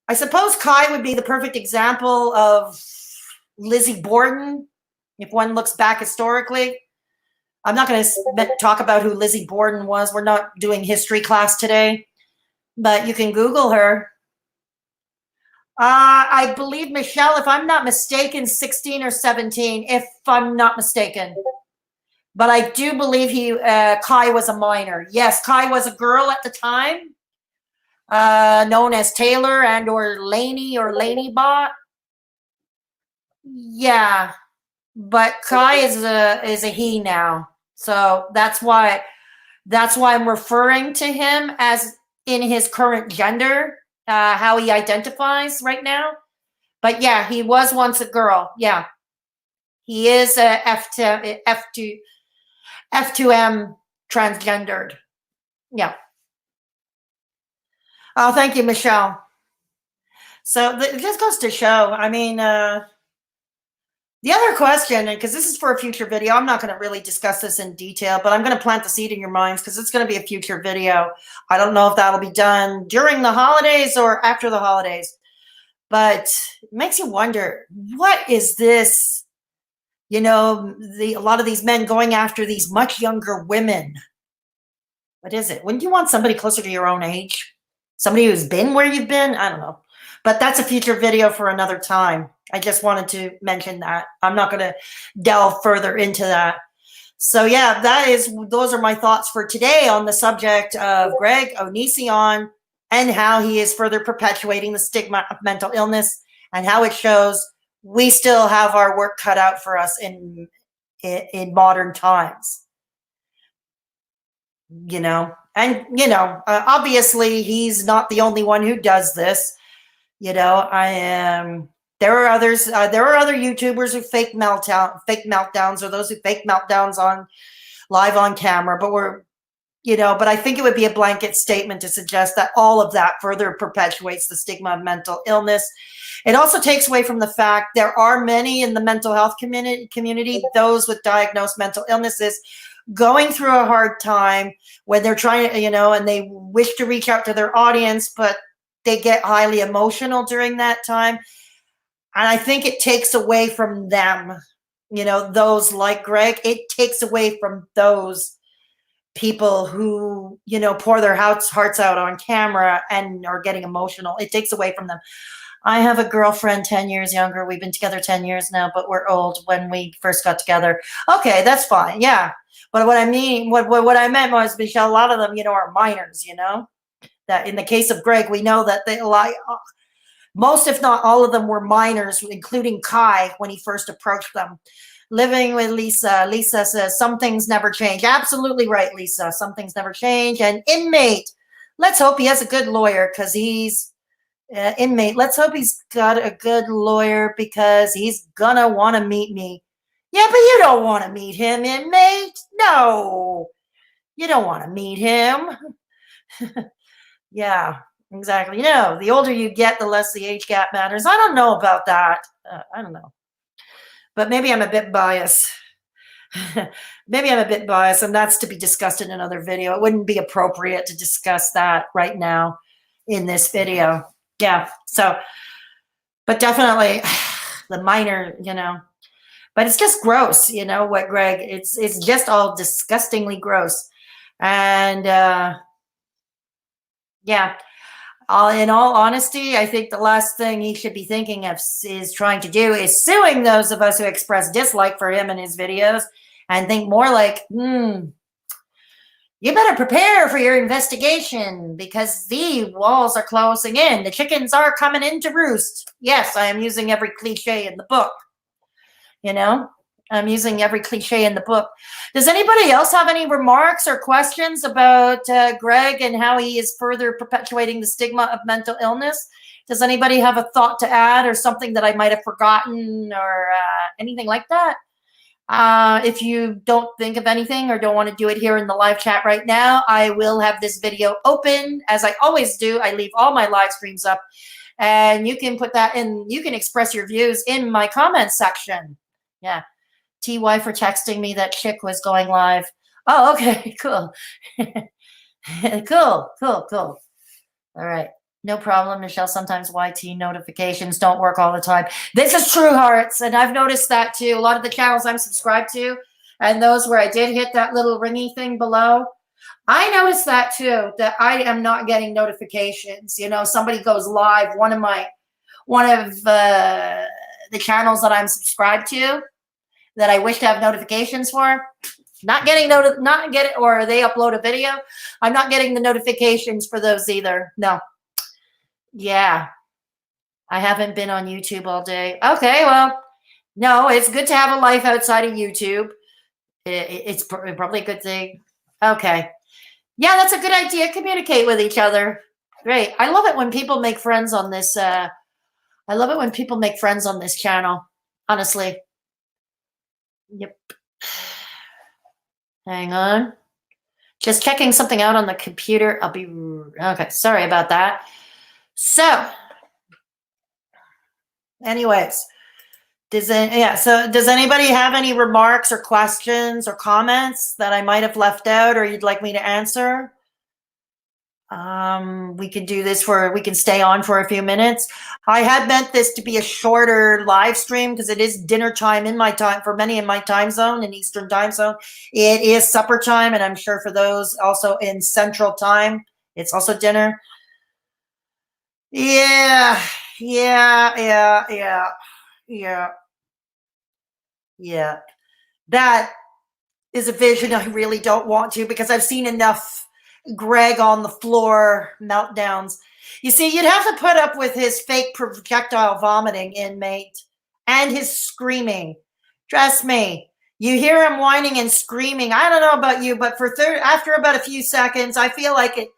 I suppose Kai would be the perfect example of Lizzie Borden, if one looks back historically. I'm not going to talk about who Lizzie Borden was. We're not doing history class today, but you can Google her. I believe, Michelle, if I'm not mistaken, 16 or 17, if I'm not mistaken. But I do believe Kai was a minor. Yes, Kai was a girl at the time, known as Taylor and or Laney Bot. Yeah, but Kai is a he now, so that's why I'm referring to him as in his current gender, how he identifies right now. But yeah, he was once a girl. Yeah, he is a F2M transgendered. Yeah. Oh, thank you, Michelle. So it just goes to show. I mean. The other question, because this is for a future video, I'm not going to really discuss this in detail, but I'm going to plant the seed in your minds because it's going to be a future video. I don't know if that'll be done during the holidays or after the holidays, but it makes you wonder, what is this, you know, a lot of these men going after these much younger women. What is it? Wouldn't you want somebody closer to your own age? Somebody who's been where you've been? I don't know. But that's a future video for another time. I just wanted to mention that. I'm not going to delve further into that. So yeah, those are my thoughts for today on the subject of Greg Onision and how he is further perpetuating the stigma of mental illness, and how it shows we still have our work cut out for us in modern times. You know, and obviously he's not the only one who does this. You know, there are others. There are other YouTubers who fake meltdowns, or those who fake meltdowns on live on camera. But I think it would be a blanket statement to suggest that all of that further perpetuates the stigma of mental illness. It also takes away from the fact there are many in the mental health community, those with diagnosed mental illnesses, going through a hard time when they're trying to, and they wish to reach out to their audience, but they get highly emotional during that time. And I think it takes away from them, those like Greg. It takes away from those people who, pour their hearts out on camera and are getting emotional. It takes away from them. I have a girlfriend 10 years younger. We've been together 10 years now, but we're old when we first got together. Okay, that's fine. Yeah. But what I meant was, Michelle, a lot of them, are minors, that in the case of Greg, we know that most, if not all of them, were minors, including Kai when he first approached them. Living with Lisa. Lisa says, some things never change. Absolutely right, Lisa. Some things never change. And inmate, let's hope he has a good lawyer, because he's inmate. Let's hope he's got a good lawyer, because he's gonna want to meet me. Yeah, but you don't want to meet him, inmate. No, you don't want to meet him. Yeah, exactly. The older you get, the less the age gap matters. I don't know about that. I don't know. But maybe I'm a bit biased. Maybe I'm a bit biased, and that's to be discussed in another video. It wouldn't be appropriate to discuss that right now in this video. Yeah, so, but definitely the minor, but it's just gross, what Greg, it's just all disgustingly gross. And yeah, in all honesty, I think the last thing he should be thinking of is trying to do is suing those of us who express dislike for him and his videos, and think more like, you better prepare for your investigation, because the walls are closing in. The chickens are coming in to roost. Yes, I am using every cliche in the book. I'm using every cliche in the book. Does anybody else have any remarks or questions about Greg and how he is further perpetuating the stigma of mental illness? Does anybody have a thought to add, or something that I might have forgotten, or anything like that? If you don't think of anything or don't want to do it here in the live chat right now, I will have this video open, as I always do. I leave all my live streams up, and you can put that in. You can express your views in my comments section. Yeah. TY for texting me that Chic was going live. Oh, okay, cool. Cool. All right. No problem, Michelle. Sometimes YT notifications don't work all the time. This is true, hearts. And I've noticed that too. A lot of the channels I'm subscribed to, and those where I did hit that little ringy thing below, I noticed that too, that I am not getting notifications. Somebody goes live, one of the channels that I'm subscribed to, that I wish to have notifications for, or they upload a video. I'm not getting the notifications for those either. No. Yeah. I haven't been on YouTube all day. Okay, well, no, it's good to have a life outside of YouTube. It's probably a good thing. Okay. Yeah, that's a good idea. Communicate with each other. Great. I love it when people make friends on this. I love it when people make friends on this channel, honestly. Yep. Hang on. Just checking something out on the computer. Okay. Sorry about that. So, anyways, does anybody have any remarks or questions or comments that I might have left out, or you'd like me to answer? We can do this we can stay on for a few minutes. I had meant this to be a shorter live stream, because it is dinner time in my time, for many in my time zone, in Eastern time zone. It is supper time, and I'm sure for those also in Central time, it's also dinner. Yeah, Yeah. That is a vision I really don't want to, because I've seen enough Greg on the floor meltdowns. You see, you'd have to put up with his fake projectile vomiting, inmate, and his screaming. Trust me, you hear him whining and screaming. I don't know about you, but after about a few seconds, I feel like it.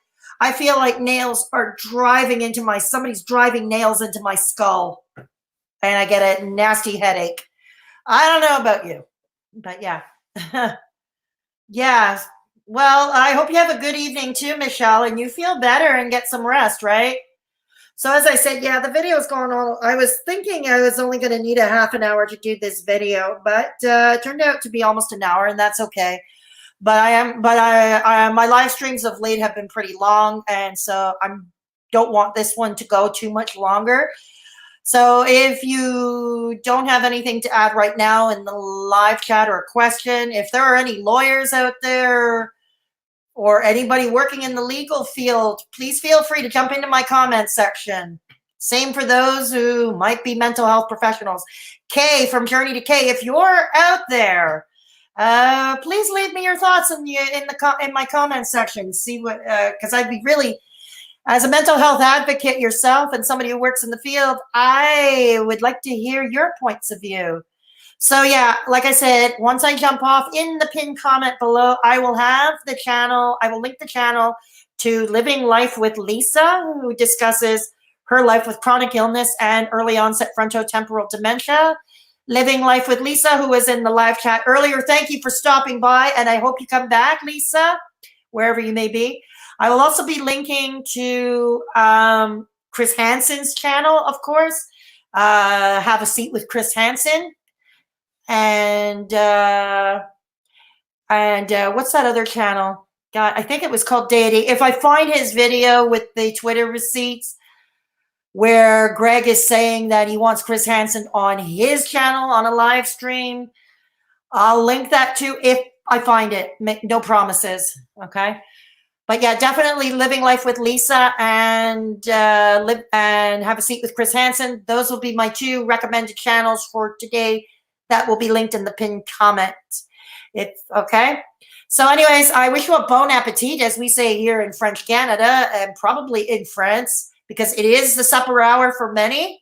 I feel like nails are driving into somebody's driving nails into my skull, and I get a nasty headache. I don't know about you, but yeah. Yeah. Well, I hope you have a good evening too, Michelle, and you feel better and get some rest, right? So as I said, yeah, the video is going on. I was thinking I was only going to need a half an hour to do this video, but it turned out to be almost an hour, and that's okay. But my live streams of late have been pretty long, and so I don't want this one to go too much longer. So if you don't have anything to add right now in the live chat or a question, if there are any lawyers out there or anybody working in the legal field, please feel free to jump into my comment section. Same for those who might be mental health professionals. Kay from Journey to Kay, if you're out there, please leave me your thoughts in my comment section. See what, because I'd be really, as a mental health advocate yourself and somebody who works in the field, I would like to hear your points of view. So yeah, like I said, once I jump off, in the pinned comment below, I will have the channel. I will link the channel to Living Life with Lisa, who discusses her life with chronic illness and early onset frontotemporal dementia. Living Life with Lisa, who was in the live chat earlier. Thank you for stopping by, and I hope you come back, Lisa, wherever you may be. I will also be linking to Chris Hansen's channel, of course. Have a Seat with Chris Hansen. And what's that other channel? God, I think it was called Deity. If I find his video with the Twitter receipts where Greg is saying that he wants Chris Hansen on his channel on a live stream, I'll link that too if I find it. No promises, okay? But yeah, definitely Living Life with Lisa and Have a Seat with Chris Hansen. Those will be my two recommended channels for today. That will be linked in the pinned comment. It's okay. So anyways, I wish you a bon appetit, as we say here in French Canada, and probably in France, because it is the supper hour for many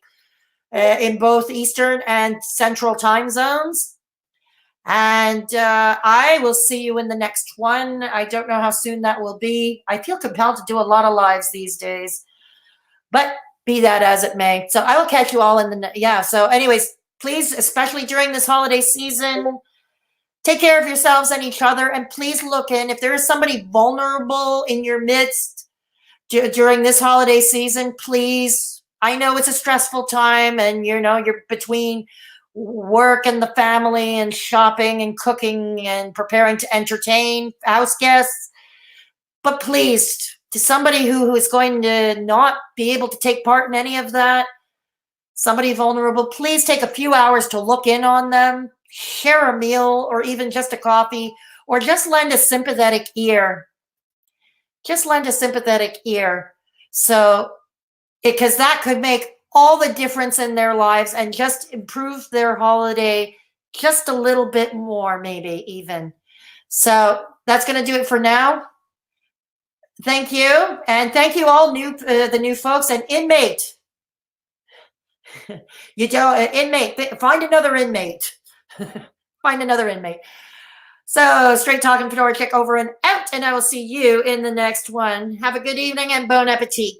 in both Eastern and Central time zones. And I will see you in the next one. I don't know how soon that will be. I feel compelled to do a lot of lives these days, but be that as it may. So I will catch you all in the, yeah. So anyways, please, especially during this holiday season, take care of yourselves and each other. And please look in, if there is somebody vulnerable in your midst during this holiday season, please, I know it's a stressful time and you're between work and the family and shopping and cooking and preparing to entertain house guests. But please, to somebody who is going to not be able to take part in any of that, somebody vulnerable, please take a few hours to look in on them, share a meal or even just a coffee, or just lend a sympathetic ear. Just lend a sympathetic ear. So, because that could make all the difference in their lives and just improve their holiday just a little bit more, maybe even. So that's going to do it for now. Thank you. And thank you all the new folks. And inmate, inmate, find another inmate. Find another inmate. So straight talking Fedora Chic over and out, and I will see you in the next one. Have a good evening and bon appetit.